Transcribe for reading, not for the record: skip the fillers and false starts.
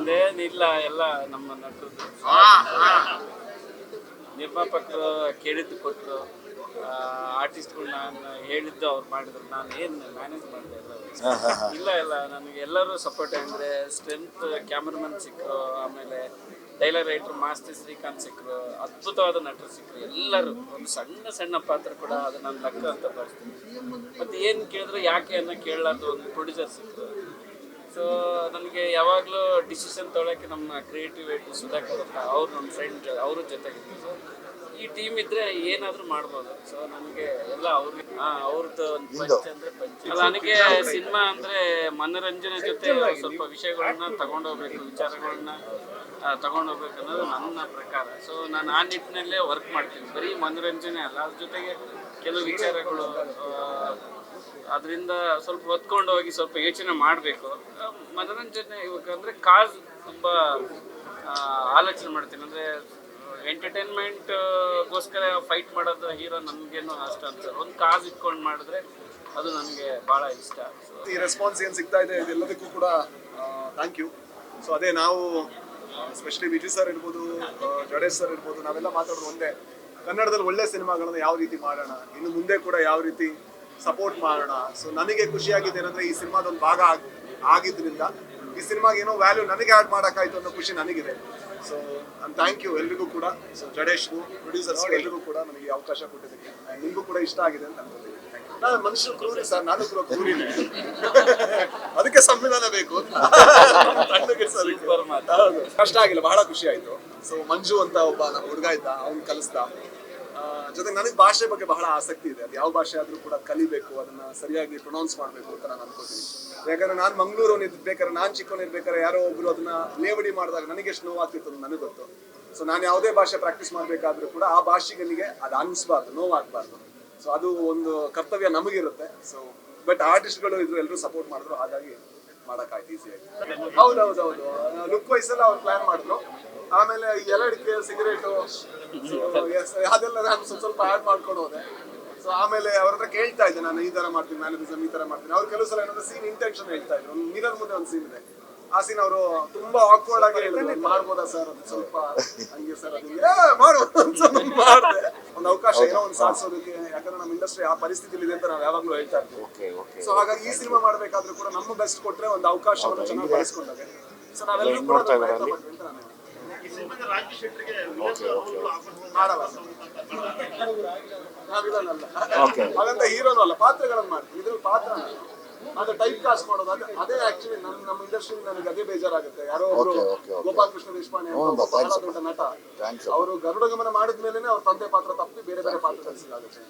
ನಂದೇನಿಲ್ಲ, ಎಲ್ಲ ನಮ್ಮ ನಟರದ್ದು. ನಿರ್ಮಾಪಕರು ಕೇಳಿದ್ದು ಕೊಟ್ಟರು, ಆರ್ಟಿಸ್ಟ್ಗಳು ನಾನು ಹೇಳಿದ್ದು ಅವ್ರು ಮಾಡಿದ್ರು, ನಾನು ಏನು ಮ್ಯಾನೇಜ್ ಮಾಡಿದೆ ಎಲ್ಲ. ಇಲ್ಲ ನನಗೆ ಎಲ್ಲರೂ ಸಪೋರ್ಟ್. ಅಂದರೆ ಸ್ಟ್ರೆಂತ್ ಕ್ಯಾಮ್ರಾಮನ್ ಸಿಕ್ಕರು, ಆಮೇಲೆ ಡೈಲಾಗ್ ರೈಟ್ರು ಮಾಸ್ತಿ ಶ್ರೀಕಾಂತ್ ಸಿಕ್ಕರು, ಅದ್ಭುತವಾದ ನಟರು ಸಿಕ್ಕರು. ಎಲ್ಲರೂ ಒಂದು ಸಣ್ಣ ಪಾತ್ರ ಕೂಡ ಅದು ನನ್ನ ಲೆಕ್ಕ ಅಂತ ಭಾವಿಸ್ತೀನಿ. ಮತ್ತು ಏನು ಕೇಳಿದ್ರು ಯಾಕೆ ಅನ್ನೋ ಕೇಳಲಾರ್ದು ಒಂದು ಪ್ರೊಡ್ಯೂಸರ್ ಸಿಕ್ಕರು. ಸೊ ನನಗೆ ಯಾವಾಗಲೂ ಡಿಸಿಷನ್ ತೊಗೊಳಕ್ಕೆ ನಮ್ಮ ಕ್ರಿಯೇಟಿವ್ ಏಟ್ ಸುಧಾಕರ್ ಅಂತ ಅವ್ರು ನನ್ನ ಫ್ರೆಂಡ್, ಅವರು ಜೊತೆಗಿದ್ರು. ಸೊ ಈ ಟೀಮ್ ಇದ್ದರೆ ಏನಾದರೂ ಮಾಡ್ಬೋದು. ಸೊ ನನಗೆ ಎಲ್ಲ ಅವ್ರದ್ದು ಒಂದು ಪಂಚ್ ಅಂದರೆ ಪಂಚ್ ಅಲ್ಲ. ನನಗೆ ಸಿನಿಮಾ ಅಂದರೆ ಮನೋರಂಜನೆ ಜೊತೆ ಸ್ವಲ್ಪ ವಿಷಯಗಳನ್ನ ತಗೊಂಡೋಗ್ಬೇಕು, ವಿಚಾರಗಳನ್ನ ತಗೊಂಡೋಗ್ಬೇಕು ಅನ್ನೋದು ನನ್ನ ಪ್ರಕಾರ. ಸೊ ನಾನು ಆ ನಿಟ್ಟಿನಲ್ಲೇ ವರ್ಕ್ ಮಾಡ್ತೀನಿ. ಬರೀ ಮನೋರಂಜನೆ ಅಲ್ಲ, ಅದ್ರ ಜೊತೆಗೆ ಕೆಲವು ವಿಚಾರಗಳು, ಅದರಿಂದ ಸ್ವಲ್ಪ ಹೊತ್ಕೊಂಡು ಹೋಗಿ ಸ್ವಲ್ಪ ಯೋಚನೆ ಮಾಡಬೇಕು. ಮನೋರಂಜನೆ ಇವಾಗ ಅಂದರೆ ಕಾಸ್ ತುಂಬ ಆಲೋಚನೆ ಮಾಡ್ತೀನಿ. ಅಂದರೆ ಎಂಟರ್ಟೈನ್ಮೆಂಟ್ಗೋಸ್ಕರ ಫೈಟ್ ಮಾಡೋದು ಹೀರೋ ನನಗೇನು ಅಷ್ಟು ಅನ್ಸಲ್ಲ. ಒಂದು ಕಾಸ್ ಇಟ್ಕೊಂಡು ಮಾಡಿದ್ರೆ ಅದು ನನಗೆ ಭಾಳ ಇಷ್ಟ. ಈ ರೆಸ್ಪಾನ್ಸ್ ಏನು ಸಿಗ್ತಾ ಇದೆ ಇದೆಲ್ಲದಕ್ಕೂ ಕೂಡ ಥ್ಯಾಂಕ್ ಯು. ಸೊ ಅದೇ ನಾವು ಎಸ್ಪೆಷಲಿ ವಿಜಯ್ ಸರ್ ಇರ್ಬೋದು, ಜಡೇಶ್ ಸರ್ ಇರ್ಬೋದು, ನಾವೆಲ್ಲ ಮಾತಾಡೋದು ಒಂದೇ, ಕನ್ನಡದಲ್ಲಿ ಒಳ್ಳೆ ಸಿನಿಮಾಗಳನ್ನು ಯಾವ ರೀತಿ ಮಾಡೋಣ, ಇನ್ನು ಮುಂದೆ ಕೂಡ ಯಾವ ರೀತಿ ಸಪೋರ್ಟ್ ಮಾಡೋಣ. ಸೊ ನನಗೆ ಖುಷಿಯಾಗಿದೆ ಏನಂದ್ರೆ ಈ ಸಿನಿಮಾದೊಂದು ಭಾಗ ಆಗಿದ್ರಿಂದ ಈ ಸಿನಿಮಾಗೆ ಏನೋ ವ್ಯಾಲ್ಯೂ ನನಗೆ ಆ್ಯಡ್ ಮಾಡೋಕ್ಕಾಯ್ತು ಅನ್ನೋ ಖುಷಿ ನನಗಿದೆ. ಸೊ ಥ್ಯಾಂಕ್ ಯು ಎಲ್ರಿಗೂ ಕೂಡ. ಸೊ ಜಡೇಶ್ಗೂ, ಪ್ರೊಡ್ಯೂಸರ್ಸ್ ಎಲ್ರಿಗೂ ಕೂಡ ನನಗೆ ಅವಕಾಶ ಕೊಟ್ಟಿದ್ದಕ್ಕೆ, ನಿಮಗೂ ಕೂಡ ಇಷ್ಟ ಆಗಿದೆ ಅಂತ ಅನ್ಕೋತೀನಿ. ನಾನು ಮನುಷ್ಯರು ಕ್ರೂರಿ ಸರ್, ನಾನು ಕೂಡ ಕ್ರೂರಿನೇ, ಅದಕ್ಕೆ ಸಂವಿಧಾನ ಬೇಕು. ಕಷ್ಟ ಆಗಿಲ್ಲ, ಬಹಳ ಖುಷಿ ಆಯ್ತು. ಸೊ ಮಂಜು ಅಂತ ಒಬ್ಬ ನಮ್ಮ ಹುಡುಗ ಇದ್ದ, ಅವ್ನು ಕಲಿಸ್ದ. ಜೊತೆಗೆ ನನಗೆ ಭಾಷೆ ಬಗ್ಗೆ ಬಹಳ ಆಸಕ್ತಿ ಇದೆ. ಅದು ಯಾವ ಭಾಷೆ ಆದ್ರೂ ಕೂಡ ಕಲಿಬೇಕು, ಅದನ್ನ ಸರಿಯಾಗಿ ಪ್ರೊನೌನ್ಸ್ ಮಾಡಬೇಕು ಅಂತ ನಾನು ಅನ್ಕೋತೀನಿ. ಯಾಕಂದ್ರೆ ನಾನು ಮಂಗಳೂರು ಬೇಕಾದ್ರೆ, ನಾನು ಚಿಕ್ಕವನಿರ್ಬೇಕಾದ್ರೆ ಯಾರೋ ಒಬ್ರು ಅದನ್ನ ಲೇವಡಿ ಮಾಡಿದಾಗ ನನಗೆ ಎಷ್ಟು ನೋವಾಗ್ತಿತ್ತು ಅಂತ ನನಗೆ ಗೊತ್ತು. ಸೊ ನಾನು ಯಾವುದೇ ಭಾಷೆ ಪ್ರಾಕ್ಟೀಸ್ ಮಾಡಬೇಕಾದ್ರೂ ಕೂಡ ಆ ಭಾಷಿಗನಿಗೆ ಅದು ಅನಿಸ್ಬಾರ್ದು, ನೋವಾಗಬಾರ್ದು. ಸೊ ಅದು ಒಂದು ಕರ್ತವ್ಯ ನಮಗಿರುತ್ತೆ. ಸೊ ಬಟ್ ಆರ್ಟಿಸ್ಟ್ಗಳು ಇದ್ರು, ಎಲ್ಲರೂ ಸಪೋರ್ಟ್ ಮಾಡಿದ್ರು, ಹಾಗಾಗಿ ಮಾಡೋಕ್ಕಾಯ್ತು ಈಸಿಯಾಗಿ. ಹೌದೌದು, ಲುಕ್ ವೈಸೆಲ್ಲ ಅವ್ರು ಪ್ಲಾನ್ ಮಾಡಿದ್ರು. ಆಮೇಲೆ ಎಲಡಿಕೆ, ಸಿಗರೇಟು, ಅದೆಲ್ಲ ನಾನು ಸ್ವಲ್ಪ ಆ್ಯಡ್ ಮಾಡ್ಕೊಂಡು ಹೋದೆ. ಸೊ ಆಮೇಲೆ ಅವ್ರ ಹತ್ರ ಕೇಳ್ತಾ ಇದ್ದೆ, ನಾನು ಈ ಥರ ಮಾಡ್ತೀನಿ, ಮ್ಯಾನರಿಸಮ್ ಈ ಥರ ಮಾಡ್ತೀನಿ. ಅವ್ರು ಕೆಲವು ಸಲ ಏನಂದ್ರೆ ಸೀನ್ ಇಂಟೆನ್ಷನ್ ಹೇಳ್ತಾ ಇದ್ರು. ಒಂದು ಮಿರರ್ ಮುಂದೆ ಒಂದು ಸೀನ್ ಇದೆ, ಆ ಸೀನ್ ಅವರು ತುಂಬಾ ಆಕ್ವರ್ಡ್ ಆಗಿ ಹೇಳಿದ್ರು, ಮಾಡ್ಬೋದಾ ಸರ್, ಅದು ಸ್ವಲ್ಪ ಹಂಗೆ ಸರ್, ಅದು ಮಾಡಿದೆ. ಒಂದು ಅವಕಾಶ ಏನೋ ಒಂದು ಸಾಧಿಸೋದಕ್ಕೆ, ಯಾಕಂದ್ರೆ ನಮ್ಮ ಇಂಡಸ್ಟ್ರಿ ಆ ಪರಿಸ್ಥಿತಿಲಿ ಇದೆ ಅಂತ ನಾವು ಯಾವಾಗಲೂ ಹೇಳ್ತಾ ಇರ್ತೀವಿ. ಸೊ ಹಾಗಾಗಿ ಈ ಸಿನಿಮಾ ಮಾಡಬೇಕಾದ್ರೂ ಕೂಡ ನಮ್ಮ ಬೆಸ್ಟ್ ಕೊಟ್ಟರೆ ಒಂದು ಅವಕಾಶವನ್ನು ಚೆನ್ನಾಗಿ ಬಳಸ್ಕೊಂಡಾಗ. ಸೊ ನಾವೆಲ್ಲರೂ ಕೂಡ ಪ್ರಯತ್ನ ಮಾಡ್ತೀವಿ ಅಂತ ನಾನು ಹಾಗಂತ ಹೀರೋನು ಅಲ್ಲ, ಪಾತ್ರಗಳನ್ನು ಮಾಡ್ತೀವಿ. ಇದ್ರಲ್ಲಿ ಪಾತ್ರ ಅದು ಟೈಪ್ ಕಾಸ್ಟ್ ಮಾಡೋದು, ಅದೇ ಆಕ್ಚುಲಿ ನಮ್ಮ ಇಂಡಸ್ಟ್ರಿ ನನಗೆ ಅದೇ ಬೇಜಾರಾಗುತ್ತೆ. ಯಾರೋ ಒಬ್ರು ಗೋಪಾಲ್ ಕೃಷ್ಣ ದೇಶಪಾಂಡೆ ಬಹಳ ದೊಡ್ಡ ನಟ, ಅವರು ಗರುಡ ಗಮನ ಮಾಡಿದ್ಮೇಲೆ ಅವ್ರ ತಂದೆ ಪಾತ್ರ ತಪ್ಪಿ ಬೇರೆ ಪಾತ್ರ ಕಲಿಸಿದಾಗುತ್ತೆ.